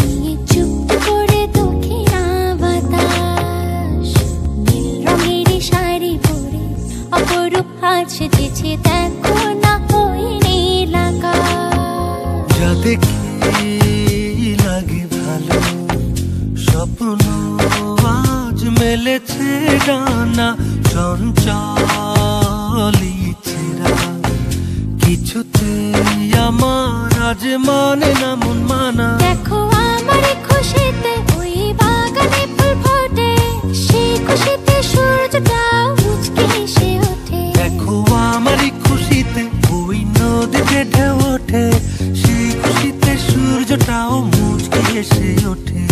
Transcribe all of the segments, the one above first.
নিয়ে চুপ করে দক্ষিণা বাতাস, নীল রঙের শাড়ি পরে অপরূপ হাত সেজেছে, দেখো না ওই নীল আকাশ। যা দেখি লাগে ভালো, স্বপ্ন আজ মেলেছে ডানা, চঞ্চল ইচ্ছেরা কিছুতে আমার আজ মানে না মন মানা। দেখো আমার খুশিতে ওই বাগানে ফুল ফোটে, সেই খুশিতে সূর্যটা মুচকে এসে ওঠে। দেখো আমার খুশিতে ওই নদীতে ঢেউ ওঠে, সেই খুশিতে সূর্যটাও মুচকে এসে ওঠে।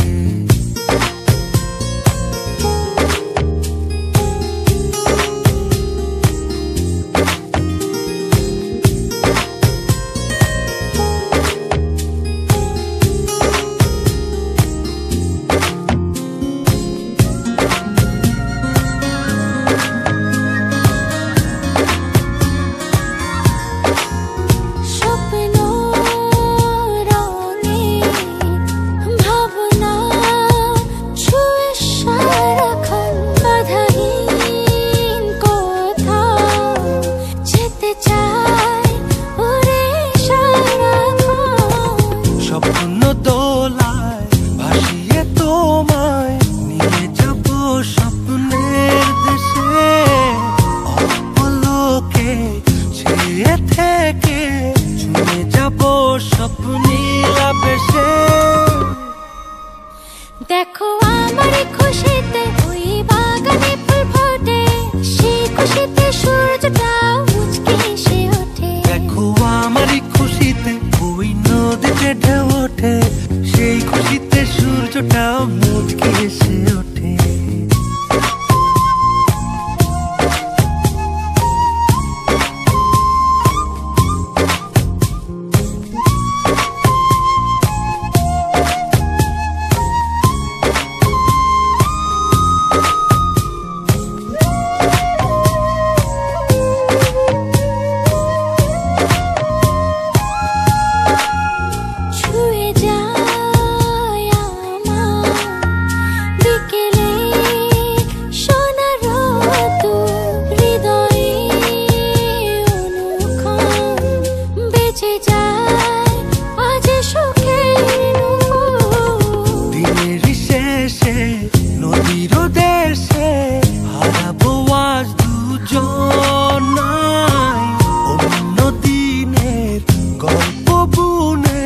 দেখো আমার খুশিতে ওই বাগানে ফুল ফোটে, সেই খুশিতে সূর্যটা মুচকে এসে ওঠে। দেখো আমার খুশিতে ওই নদীতে ঢেউ ওঠে, সেই খুশিতে সূর্যটা মুচকে এসে ওঠে। নদীর দেশে হারাবো আজ দুজনাই, অন্য দিনের গল্প বুনে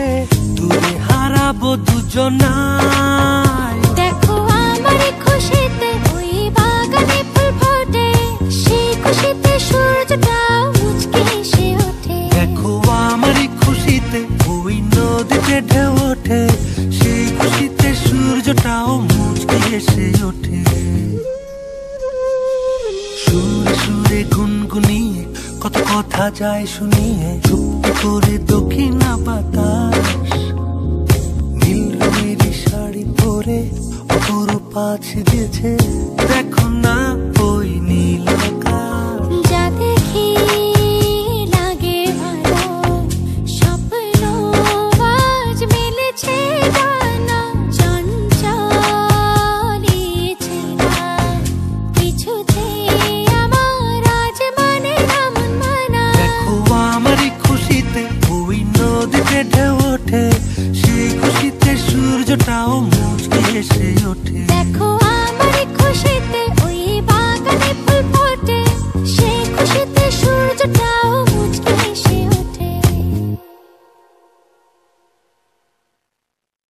দূরে হারাবো দুজনাই। দেখো আমার খুশিতে ওই বাগানে ফুল ফোটে, সেই খুশিতে সূর্যটা মুচকে এসে ওঠে। দেখো আমার খুশিতে ওই নদীতে ঢেউ ওঠে, সেই খুশিতে সূর্যটাও মুচকে এসে ওঠে। সুরে সুরে গুনগুনিয়ে কত কথা যায় শুনিয়ে, চুপটি করে দক্ষিণা বাতাস, নীল রঙের শাড়ি পরে অপরূপ সেজেছে, দেখো না ওই নীল আকাশ। যা দেখি লাগে ভালো, স্বপ্ন আজ মেলেছে ডানা, চঞ্চল ইচ্ছেরা কিছুতে আমার আজ মানে না মন মানা। দেখো আমার খুশিতে ওই নদীতে ঢেউ ওঠে, সেই খুশিতে সূর্যটাও মুচকে এসে ওঠে। দেখো আমার খুশিতে